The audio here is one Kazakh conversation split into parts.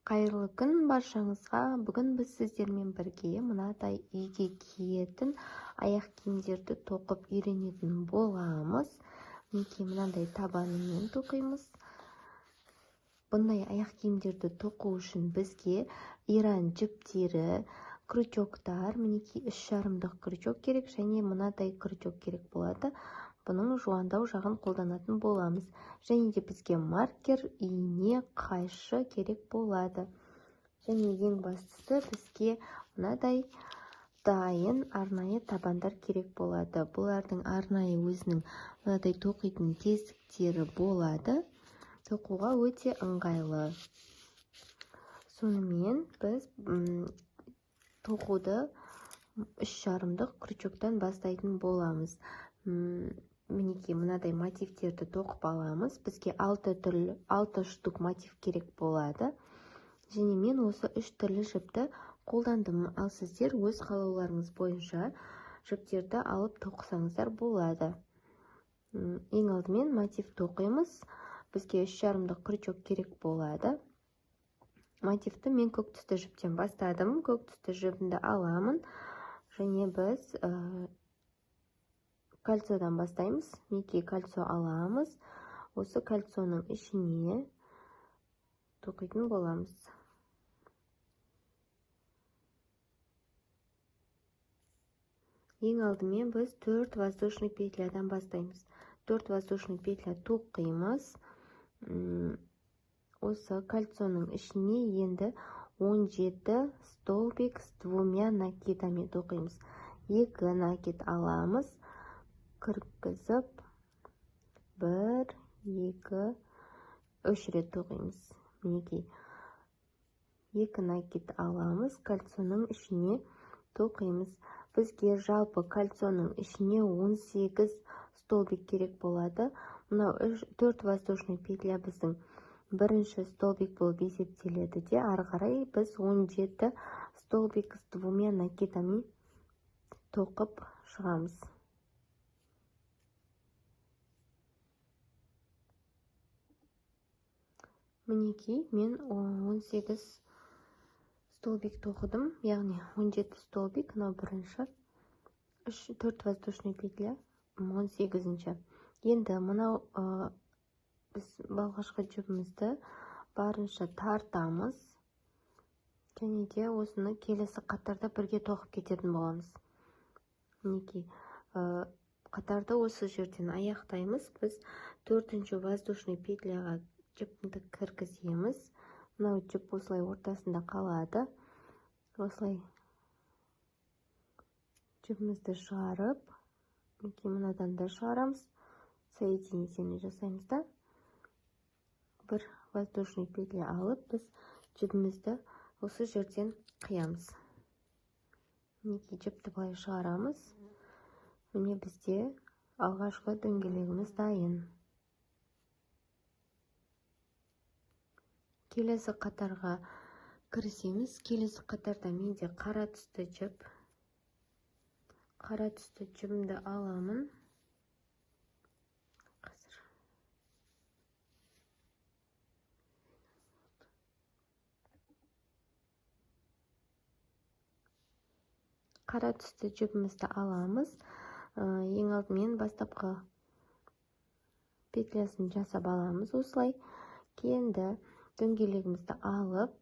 Қайырлы күн баршаңызға. Бүгін біз сіздермен бірге мынадай үйге киетін аяқ киімдерді тоқып үйренетін боламыз. Мінекей мынандай табанымен тоқимыз. Бұндай аяқ киімдерді тоқу үшін бізге иран жіптері, крючоктар, мінекей 3,5 крючок керек және мынадай крючок керек болады. Бұның жуандау жағын қолданатын боламыз. Және де бізге маркер, ине, қайшы керек болады. Және ең бастысы бізге мынадай дайын арнайы табандар керек болады. Бұлардың арнайы өзінің мынадай тоқитын тесіктері болады. Тоқуға өте ыңғайлы. Сонымен біз тоқуды 3,5 крючоктан бастайтын боламыз. Мінекей мынадай мотивтерді тоқып аламыз. Бізге 6 штук мотив керек болады. Және мен осы 3 түрлі жіпті қолдандым. Ал сіздер өз қалауларыңыз бойынша жіптерді алып тоқысаңыздар болады. Ең алдымен мотив тоқимыз. Бізге 3,5 крючок керек болады. Мотивті мен көк түсті жіптен бастадым. Көк түсті жібімді аламын. Және біз кольцодан бастаймыз. Мінекей кольцо аламыз. Осы кольцоның ішіне тоқитын боламыз. Ең алдымен біз 4 воздушный петлядан бастаймыз. 4 воздушный петля тоқимыз. Осы кольцоның ішіне енді 17 столбик с 2 накидами тоқимыз. 2 накид аламыз. Кіргізіп 1, 2, 3 рет тоқимыз. Мінекей 2 накид аламыз. Кольцоның ішіне тоқимыз. Бізге жалпы кольцоның ішіне 18 столбик керек болады. Мынау 4 воздушный петля біздің бірінші столбик болып есептеледі де, ары қарай біз 17 столбик с 2 накидами тоқып шығамыз. Мінекей мен 18 столбик тоқыдым, яғни 17 столбик, мынау бірінші, 4 воздушный петля, 18-ші. Енді мынау біз балғашқы жібімізді барынша тартамыз. Және де осыны келесі қатарда бірге тоқып кететін боламыз. Мінекей қатарды осы жерден аяқтаймыз. Біз 4-ші воздушный петляға жіпімді кіргіземіз. Мынау жіп осылай ортасында қалады. Осылай жіпімізді шығарып, мынадан да шығарамыз. Соединительный жасаймыз да. Бір воздушный петля алып, біз жіпімізді осы жерден қиямыз. Жіпті былай шығарамыз. Міне бізде алғашқы дөңгелегіміз дайын. Келесі қатарға кірісеміз. Келесі қатарда менде қара түсті жіп. Қара түсті жібімді аламын. Қара түсті жібімізді аламыз. Ең алдымен бастапқы петлясын жасап аламыз. Осылай енді дөңгелегімізді алып,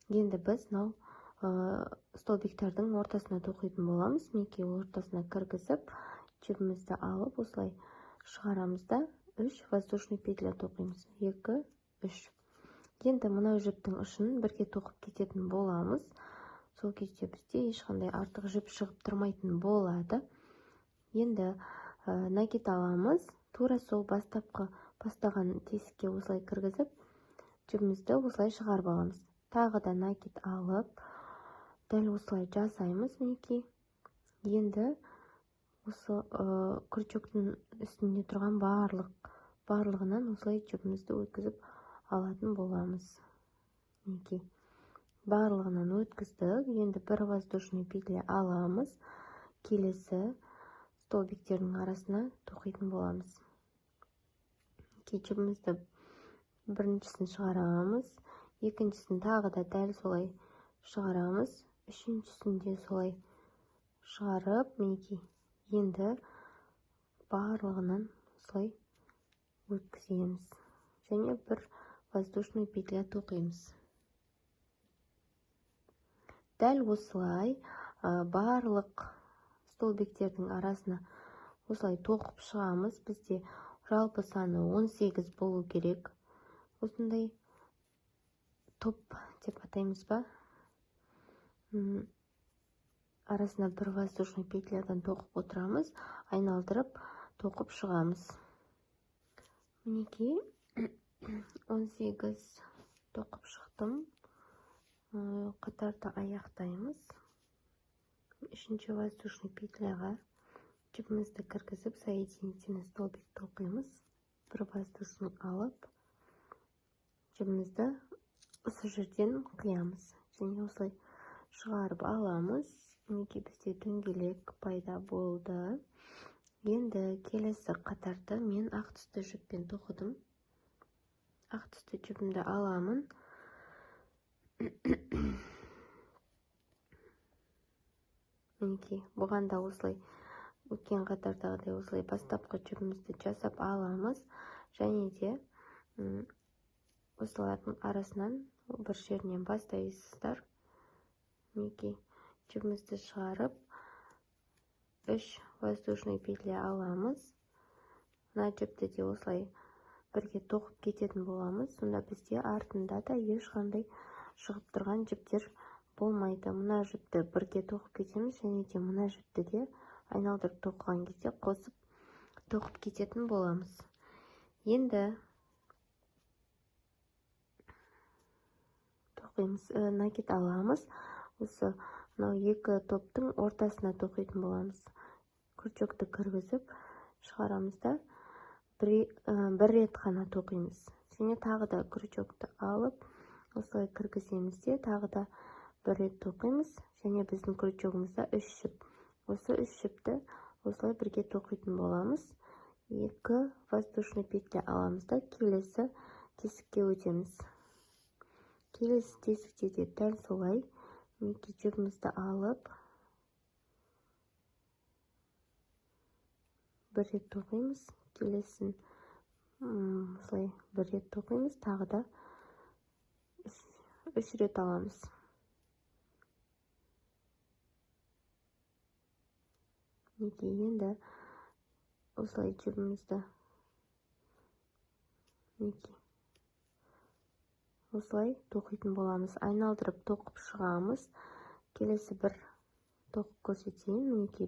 енді біз столбиктардың ортасына тоқитын боламыз. Мінекей ортасына кіргізіп, жібімізді алып, осылай шығарамыз да 3 воздушный петля тоқимыз. 2, 3. Енді мынау жіптің ұшын бірге тоқып кететін боламыз. Сол кезде бізде ешқандай артық жіп шығып тұрмайтын болады. Енді накид аламыз. Тура сол бастаған тесікке осылай кіргізіп, жібімізді осылай шығарып аламыз. Тағы да накид алып, дәл осылай жасаймыз. Мінекей. Енді осы крючоктың үстінде тұрған барлығынан осылай жібімізді өткізіп алатын боламыз. Мінекей. Барлығынан өткіздік. Енді бір воздушный петля аламыз. Келесі столбиктердің арасына тоқитын боламыз. Жібімізді біріншісін шығарамыз. екіншісін тағы да дәл солай шығарамыз. Үшіншісін де солай шығарып, мінекей, енді барлығынан осылай өткіземіз. Және бір воздушный петля тоқимыз. Дәл осылай барлық столбиктердің арасына осылай тоқып шығамыз. Бізде жалпы саны 18 болу керек. Осындай топ деп атаймыз ба? Арасына бір воздушный петлядан тоқып отырамыз, айналдырып тоқып шығамыз. Мінекей 18 тоқып шықтым. Қатарды аяқтаймыз. Үшінші воздушный петляға жібімізді кіргізіп, соединительный столбик тоқимыз. Бір воздушный алып, жібімізді осы жерден қиямыз. Және осылай шығарып аламыз. Мінекей бізде дөңгелек пайда болды. Енді келесі қатарды мен ақ түсті жіппен тоқыдым. Ақ түсті жібімді аламын. Мінекей, бұған да осылай өткен қатардағыдай осылай бастапқы жібімізді жасап аламыз. Және де осылардың арасынан бір жерінен бастайсыздар. Мінекей, жібімізді шығарып 3 воздушный петля аламыз. Мына жіпті де осылай бірге тоқып кететін боламыз. Сонда бізде артында да ешқандай шығып тұрған жіптер болмайды. Мына жіпті бірге тоқып кетеміз, және де мына жіпті де айналдырып тоқыған кезде қосып тоқып кететін боламыз. Енді тоқимыз, накид аламыз. Осы екі топтың ортасына тоқитын боламыз. Крючокты кіргізіп шығарамыз да бір рет қана тоқимыз. Және тағы да крючокты алып осылай кіргіземіз де тағы да бір рет тоқимыз. Және біздің крючогымызда 3 жіп. Осы 3 жіпті осылай бірге тоқитын боламыз. 2 воздушный петля аламыз да келесі тесікке өтеміз. Келесі тесікте де дәл солай жібімізді алып бір рет тоқимыз. Келесін осылай бір рет тоқимыз. Тағы да 3 рет аламыз. Енді осылай жібімізді осылай тоқитын боламыз. Айналдырып тоқып шығамыз. Келесі бір тоқып көрсетейін. Мінекей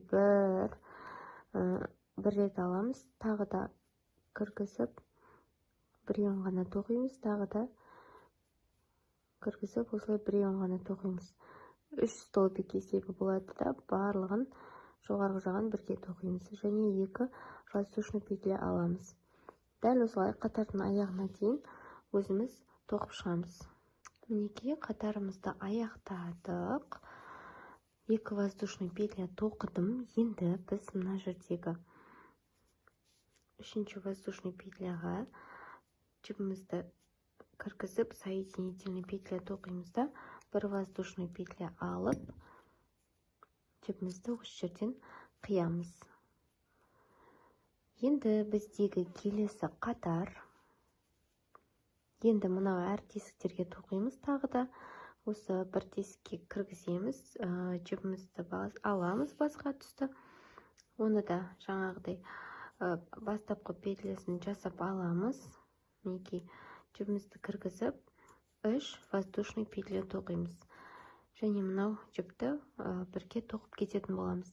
бір рет аламыз. Тағы да кіргізіп біреуін ғана тоқимыз. Тағы да кіргізіп осылай біреуін ғана тоқимыз. 3 столбик есебі болады да барлығын жоғарғы жағын бірге тоқимыз. Және 2 воздушный петля аламыз. Дәл осылай қатардың аяғына дейін өзіміз тоқып шығамыз. Мінекей қатарымызды аяқтадық. 2 воздушный петля тоқыдым. Енді біз мына жердегі 3-ші воздушный петляға жібімізді кіргізіп, соединительный петля тоқимыз да, бір воздушный петля алып, жібімізді осы жерден қиямыз. Енді біздегі келесі қатар. Енді мынау әр тесіктерге тоқимыз. Тағы да осы бір тесікке кіргіземіз. Жібімізді аламыз басқа түсті. Оны да жаңағыдай бастапқы петлясын жасап аламыз. Мінекей, жібімізді кіргізіп 3 воздушный петля тоқимыз. Және мынау жіпті бірге тоқып кететін боламыз.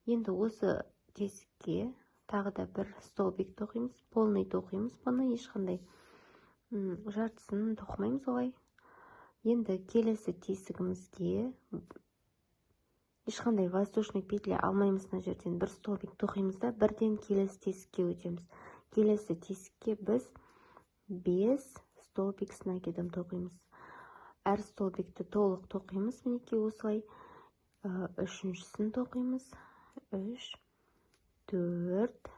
Енді осы тесікке тағы да бір столбик тоқимыз. Полный тоқимыз. Бұны ешқандай жартысын тоқымаймыз олай. Енді келесі тесігімізге ешқандай воздушный петля алмаймыз. Мына жерден бір столбик тоқимыз да бірден келесі тесікке өтеміз. Келесі тесікке біз 5 столбик с накидом тоқимыз. Әр столбикті толық тоқимыз. Мінекей осылай 3-шісін тоқимыз. 3, 4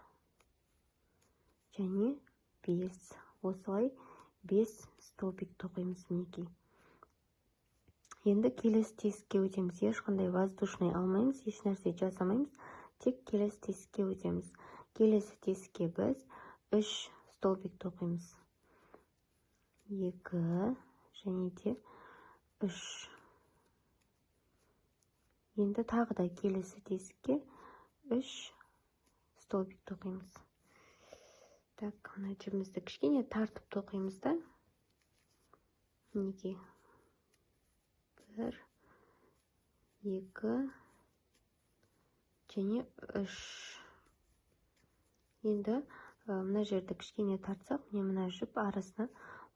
және 5. Осылай 5 столбик тоқимыз. Мінекей. Енді келесі тесікке өтеміз. Ешқандай воздушный алмаймыз, еш нәрсе жасамаймыз. Тек келесі тесікке өтеміз. Келесі тесікке біз 3 столбик тоқимыз. 2 және де 3. Енді тағы да келесі тесікке 3 столбик тоқимыз. Так, мына жібімізді кішкене тартып тоқимыз да. Мінекей. 1, 2 және 3. Енді мына жерді кішкене тартсақ, мына жіп арасына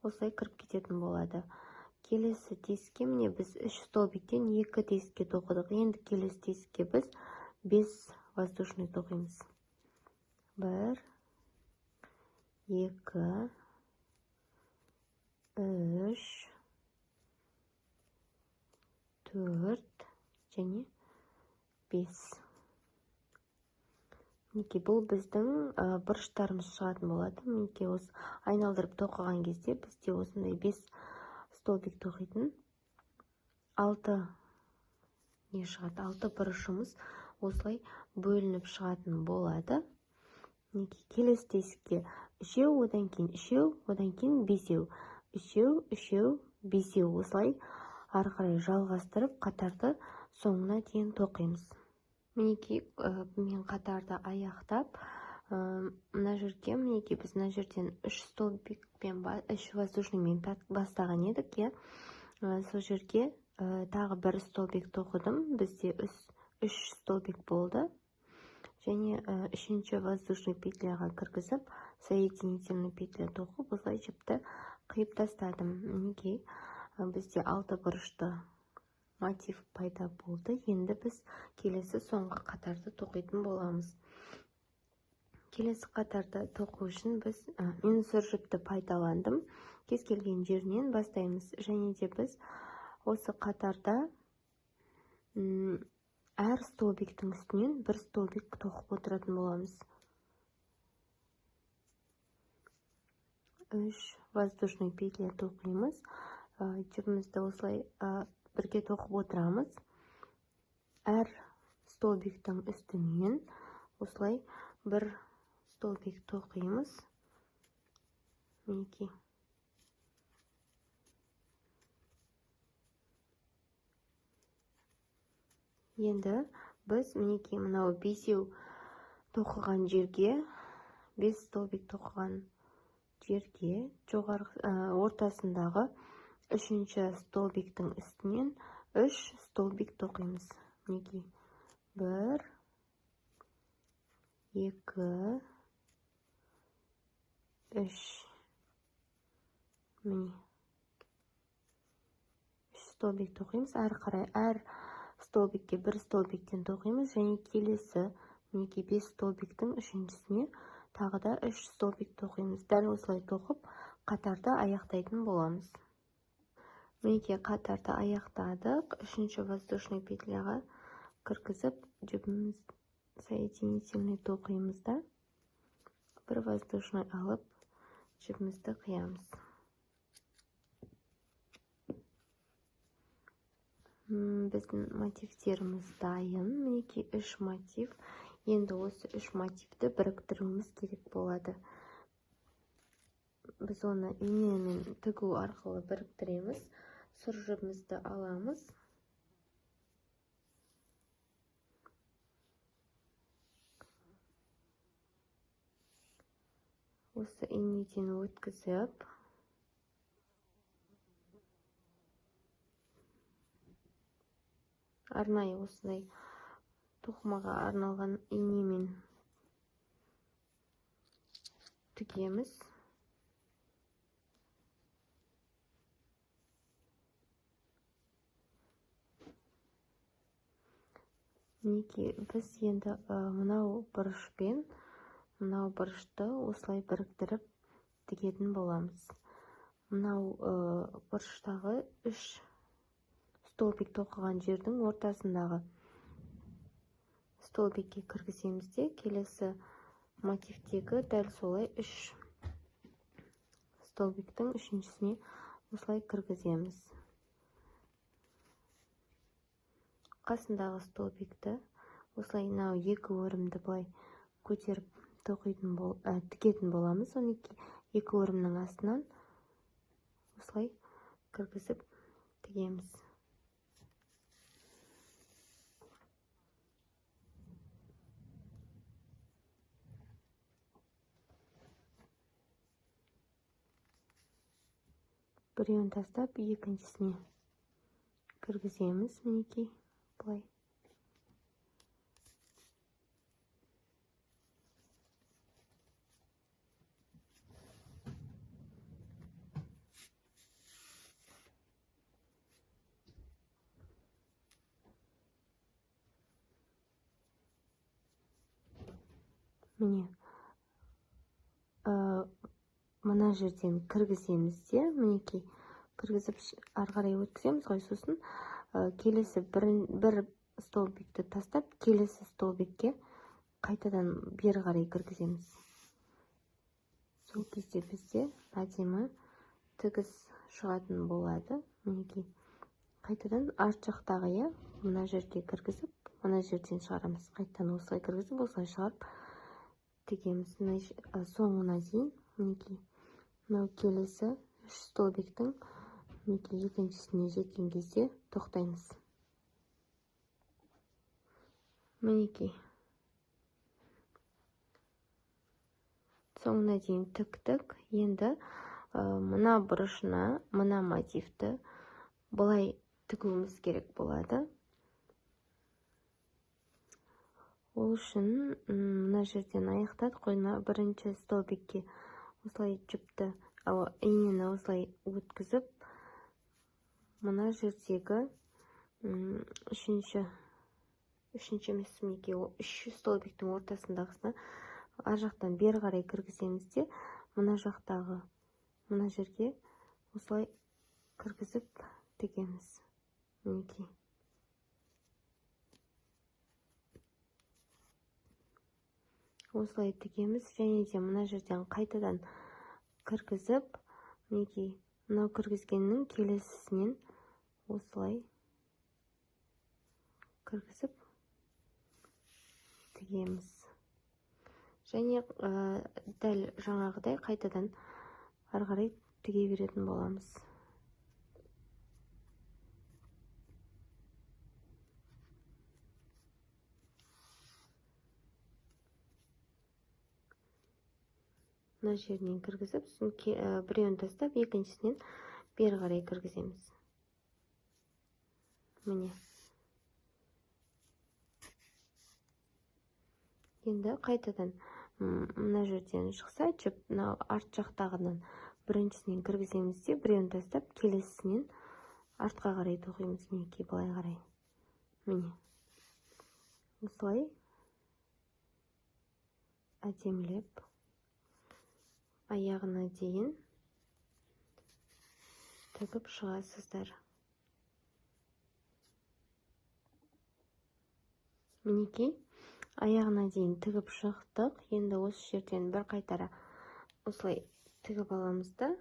осылай кіріп кететін болады. Келесі тесікке міне біз 3 столбиктен 2 тесікке тоқыдық. Енді келесі тесікке біз 5 воздушный тоқимыз. 1, 2, 3, 4 және 5. Мінекей, бұл біздің бұрыштарымыз шығатын болады. Мінекей, осы айналдырып тоқыған кезде бізде осындай 5 столбик тоқитын 6 не шығады, 6 бұрышымыз осылай бөлініп шығатын болады. Мінекей, келесі тесікке 3, одан кейін 3, одан кейін 5, 3, 5 осылай ары қарай жалғастырып қатарды соңына дейін тоқимыз. Мінекей, мен қатарды аяқтап, мына жерге, мінекей, біз мына жерден 3 столбикпен, 3 воздушныймен бастаған едік, иә. Сол жерге тағы 1 столбик тоқыдым. Бізде 3 столбик болды. Және 3-ші воздушный петляға кіргізіп, соединительный петля тоқып, осылай жіпті қиып тастадым. Мінекей, бізде 6 бұрышты мотив пайда болды. Енді біз келесі соңғы қатарды тоқитын боламыз. Келесі қатарды тоқу үшін біз мен сұр жіпті пайдаландым. Кез келген жерінен бастаймыз. Және де біз осы қатарда әр столбиктің үстінен 1 столбик тоқып отыратын боламыз. 3 воздушный петля тоқимыз. Жібімізді осылай бірге тоқып отырамыз. Әр столбиктің үстінен осылай 1 столбик тоқимыз. Мінекей. Енді біз мінекей мынау 5 тоқыған жерге, 5 столбик тоқыған жерге ортасындағы 3-ші столбиктің үстінен 3 столбик тоқимыз. Мінекей. 1, 2, 3. Міне. 3 столбик тоқимыз. Әрі қарай әр столбикке 1 столбиктен тоқимыз. Және келесі мінекей 5 столбиктің 3-шісіне тағы да 3 столбик тоқимыз. Дәл осылай тоқып, қатарды аяқтайтын боламыз. Мінекей, қатарды аяқтадық. 3-ші воздушный петляға кіргізіп, жібіміз соединительный тоқимыз да. 1 воздушный алып, жібімізді қиямыз. Біздің мотивтеріміз дайын. Мінекей, 3 мотив. Енді осы 3 мотивті біріктіруіміз керек болады. Біз оны инемен тігу арқылы біріктіреміз. Сұр жібімізді аламыз. Осы инеден өткізіп, арнайы осындай тоқымаға арналған инемен тігеміз. Мінекей, біз енді мынау бұрышпен мынау бұрышты осылай біріктіріп тігетін боламыз. Мынау бұрыштағы 3 столбик тоқыған жердің ортасындағы столбикке кіргіземіз де, келесі мотивтегі дәл солай 3 столбиктің 3-шісіне осылай кіргіземіз. қасындағы столбикті осылай мынау екі өрімді былай көтеріп тігетін боламыз. Оны екі өрімнің астынан осылай кіргізіп тігеміз. Біреуін тастап, екіншісіне кіргіземіз. Мінекей, былай. Міне, мына жерден кіргіземіз де, мінекей, кіргізіп ары қарай өткіземіз ғой. Сосын келесі бір столбикті тастап, келесі столбикке қайтадан бері қарай кіргіземіз. Сол кезде бізде әдемі тігіс шығатын болады. Мінекей, қайтадан арт жақтағы, мына жерге кіргізіп, мына жерден шығарамыз. Қайтадан осылай кіргізіп, осылай шығарып тігеміз. Соңына дейін, мінекей, мынау келесі 3 столбиктің мінекей екіншісіне жеткен кезде тоқтаймыз. Мінекей, соңына дейін тіктік. Енді мына бұрышына мына мотивті былай тігуіміз керек болады. Ол үшін мына жерден аяқтадық қой, бірінші столбикке осылай жіпті, иінені осылай өткізіп, мына жердегі үшінші емес, мінекей, 3 столбиктің ортасындағысына ар жақтан бері қарай кіргіземіз де, мына жақтағы мына жерге осылай кіргізіп тігеміз. Мінекей. Осылай тігеміз, және де мына жерден қайтадан кіргізіп, мінекей, мынау кіргізгеннің келесісінен осылай кіргізіп тігеміз. Және дәл жаңағыдай қайтадан ары қарай тіге беретін боламыз. Мына жерінен кіргізіп, біреуін тастап, екіншісінен бері қарай кіргіземіз. Міне. Енді қайтадан мына жерден шықса, жіп, арт жақтағынан біріншісінен кіргіземіз де, біреуін тастап, келесісінен артқа қарай тоқимыз. Мінекей, былай қарай. Міне. Осылай әдемілеп аяғына дейін тігіп шығасыздар. Мінекей, аяғына дейін тігіп шықтық. Енді осы жерден бір қайтара осылай тігіп аламыз да,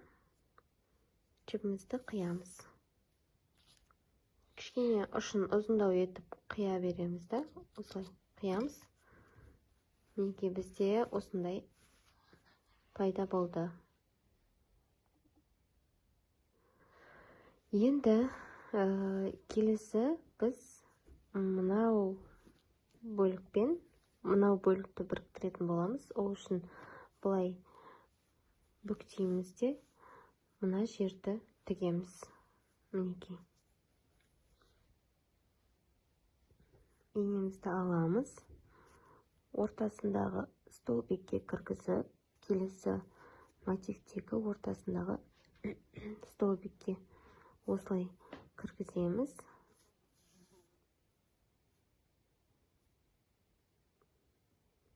жібімізді қиямыз. Кішкене ұшын ұзындау етіп қия береміз да, осылай қиямыз. Мінекей, бізде осындай пайда болды. Енді келесі біз мынау бөлікпен мынау бөлікті біріктіретін боламыз. Ол үшін былай бүктейміз де, мына жерді тігеміз. Мінекей. Иінемізді аламыз. Ортасындағы столбикке кіргізіп, келесі мотивтегі ортасындағы столбикке осылай кіргіземіз.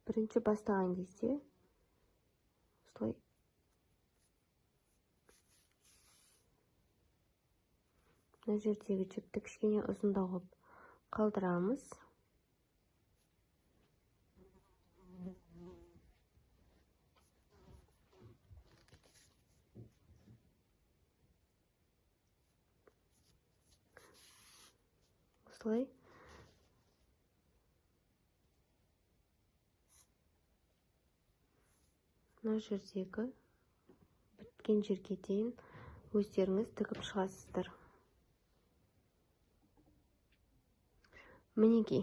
Бірінші бастаған кезде осылай мына жердегі жіпті кішкене ұзындау қылып қалдырамыз. Осылай мына жердегі біткен жерге дейін өздеріңіз тігіп шығасыздар. Мінекей,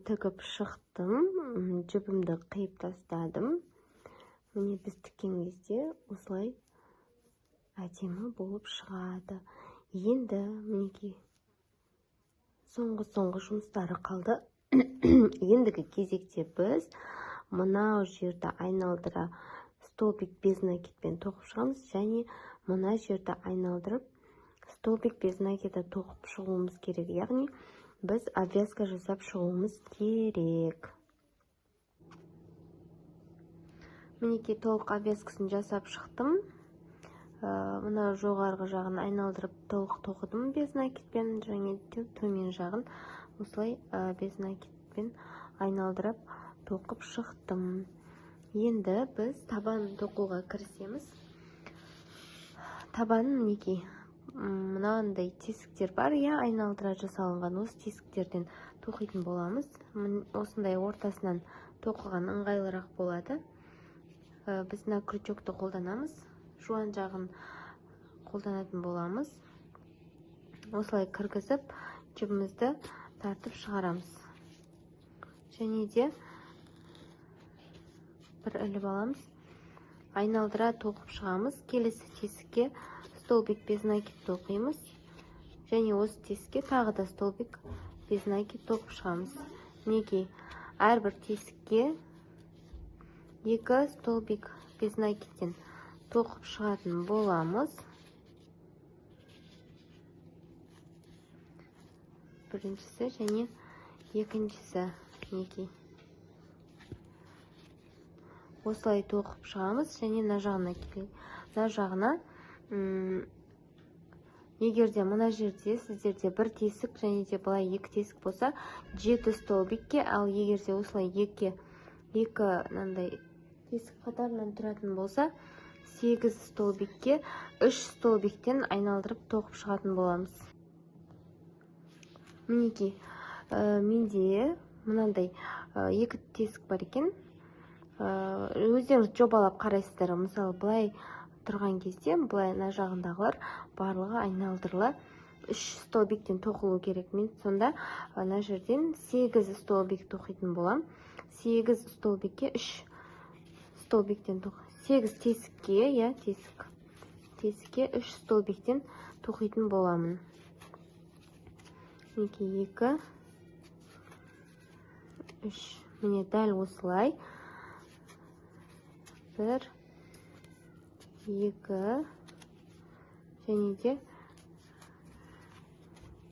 тігіп шықтым, жібімді қиып тастадым. Міне біз тіккен кезде осылай әдемі болып шығады. Енді мінекей соңғы жұмыстары қалды. Ендігі кезекте біз мынау жерді айналдыра столбик без накидпен тоқып шығамыз, және мына жерді айналдырып столбик без накида тоқып шығуымыз керек. Яғни біз обвязка жасап шығуымыз керек. Мінекей толық обвязкасын жасап шықтым. Мына жоғарғы жағын айналдырып толық тоқыдым без накидпен, және төмен жағын осылай без накидпен айналдырып тоқып шықтым. Енді біз табанын тоқуға кірісеміз. Табанын мінекей мынандай тесіктер бар, айналдыра жасалынған. Осы тесіктерден тоқитын боламыз. Осындай ортасынан тоқыған ыңғайлырақ болады. Біз мына крючокты қолданамыз. Жуан жағын қолданатын боламыз. Осылай кіргізіп, жібімізді тартып шығарамыз. Және де бір іліп аламыз. Айналдыра тоқып шығамыз. Келесі тесікке столбик без накид тоқимыз. Және осы тесікке тағы да столбик без накид тоқып шығамыз. Мінекей, әрбір тесікке 2 столбик без накидтен тоқып шығатын боламыз. Біріншісі және екіншісі. Мінекей. Осылай тоқып шығамыз, және мына жағына келейік. Мына жағына, егерде мына жерде сіздерде бір тесік және де былай 2 тесік болса, 7 столбикке, ал егерде осылай 2 тесік қатарынан тұратын болса, 8 столбикке 3 столбиктен айналдырып тоқып шығатын боламыз. Мінекей, менде мынандай 2 тесік бар екен. Өздеріңіз жобалап қарайсыздар. Мысалы, былай тұрған кезде, былай мына жағындағылар барлығы айналдырыла 3 столбиктен тоқылу керек. Мен сонда мына жерден 8 столбик тоқитын болам. 8 столбикке 3 столбиктен тоқ. 8 тесікке, тесікке 3 столбиктен тоқитын боламын. Мінекей, 2, 3. Міне дәл осылай. 1, 2, және де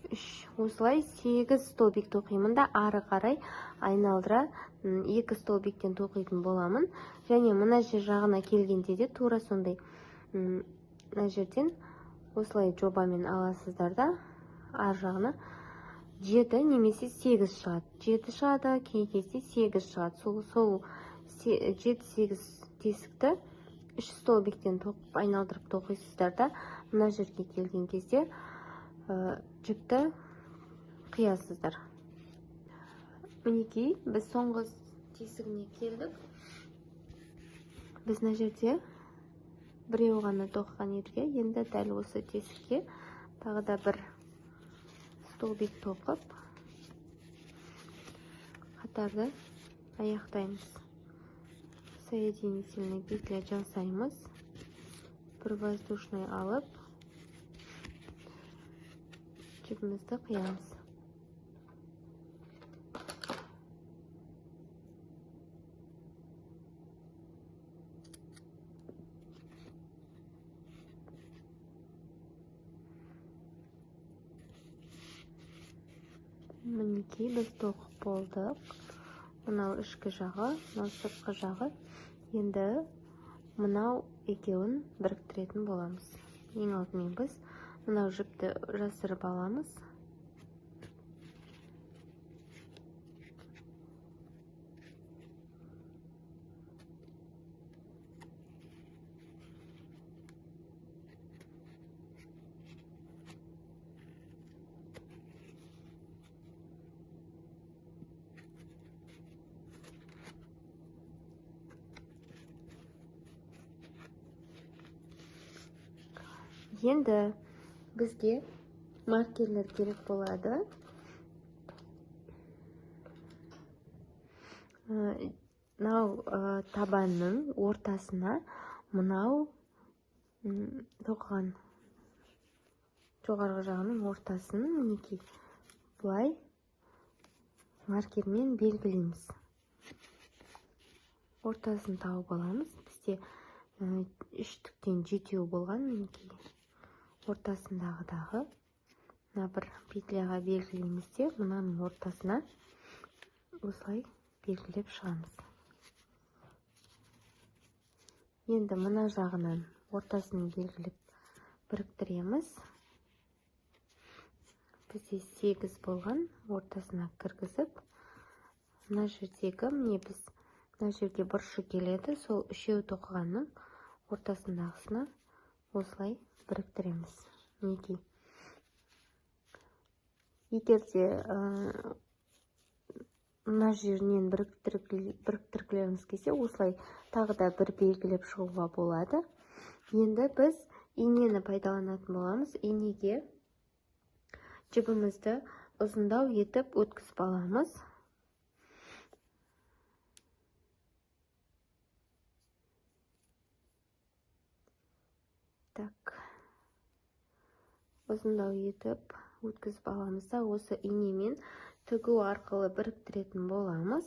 3. Осылай 8 столбик тоқимын да, ары қарай айналдыра 2 столбиктен тоқитын боламын. Және мына жер жағына келгенде де тура сондай. Мына жерден осылай жобамен аласыздар да, ар жағына 7 немесе 8 шығады. 7 шығады, кей кезде 8 шығады. Сол 7-8 тесікті 3 столбиктен тоқып айналдырып тоқисыздар да, мына жерге келген кезде жіпті қиясыздар. Мінекей, біз соңғы тесігіне келдік. Біз мына жерде біреу ғана тоқыған едік. Енді дәл осы тесікке тағы да бір столбик тоқып қатарды аяқтаймыз. Соединительный петля жасаймыз. Бір воздушный алып жібімізді қиямыз. Мінекей, біз тоқып болдық. Мынау ішкі жағы, мынау сыртқы жағы. Енді мынау екеуін біріктіретін боламыз. Ең алдымен біз мынау жіпті жасырып аламыз. Енді бізге маркерлер керек болады. Мынау табанның ортасына мынау тоқыған жоғарғы жағының ортасын мінекей бұлай маркермен белгілейміз. Ортасын тауып аламыз. Бізде 3-тіктен 7 болған, мінекей ортасындағы мына бір петляға белгілейміз де, мынаның ортасына осылай белгілеп шығамыз. Енді мына жағынан ортасын белгілеп біріктіреміз. Бізде 8 болған, ортасына кіргізіп, мына жердегі, міне біз мына жерге бұрышы келеді, сол үшеу тоқығанның ортасындағысына осылай біріктіреміз. Мінекей. Егерде мына жерінен біріктіргілеріміз келсе, осылай тағы да бір белгілеп шығуға болады. Енді біз инені пайдаланатын боламыз. Инеге жібімізді ұзындау етіп өткізіп аламыз. Так, ұзындау етіп өткізіп аламыз да, осы инемен тігу арқылы біріктіретін боламыз.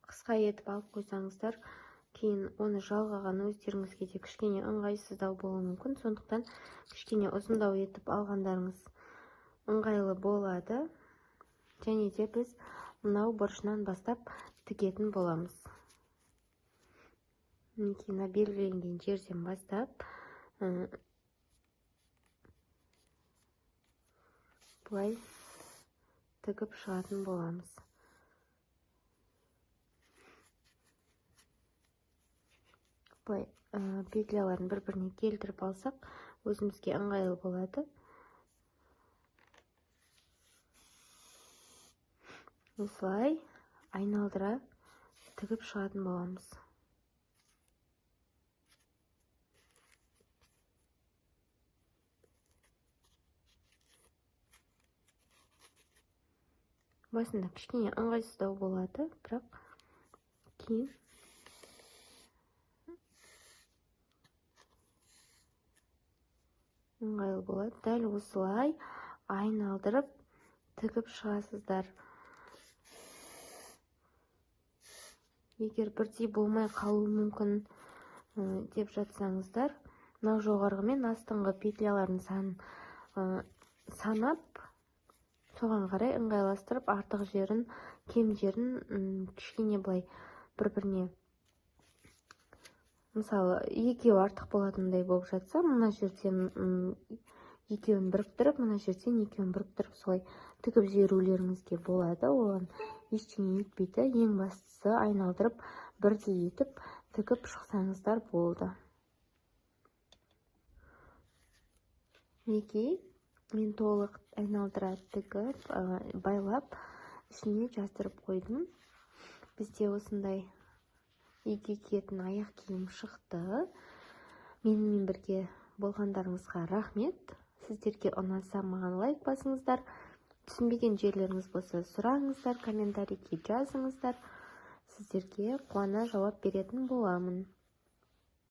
Қысқа етіп алып қойсаңыздар, кейін оны жалғаған өздеріңізге де кішкене ыңғайсыздау болуы мүмкін. Сондықтан кішкене ұзындау етіп алғандарыңыз ыңғайлы болады. Және де біз мынау бұрышынан бастап тігетін боламыз. Мінекей белгіленген жерден бастап бұлай тігіп шығатын боламыз. Бұлай петляларын бір-біріне келтіріп алсақ, өзімізге ыңғайлы болады. Осылай айналдыра тігіп шығатын боламыз. Басында кішкене ыңғайсыздау болады, бірақ кейін ыңғайлы болады. Дәл осылай айналдырып тігіп шығасыздар. Егер бірдей болмай қалуы мүмкін деп жатсаңыздар, мынау жоғарғы мен астыңғы петлялардың санын санап, соған қарай ыңғайластырып, артық жерін, кем жерін кішкене былай бір-біріне, мысалы, екеу артық болатындай болып жатса, мына жерден екеуін біріктіріп, мына жерден екеуін біріктіріп, солай тігіп жіберулеріңізге болады. Оған ештеңе етпейді. Ең бастысы айналдырып, бірдей етіп тігіп шықсаңыздар болды. Мінекей, мен толық айналдыра тігіп, байлап, ішіне жаздырып қойдым. Бізде осындай үйге киетін аяқ киім шықты. Менімен бірге болғандарыңызға рахмет. Сіздерге ұнаса, маған лайк басыңыздар. Түсінбеген жерлеріңіз болса сұраңыздар, комментарийге жазыңыздар. Сіздерге қуана жауап беретін боламын.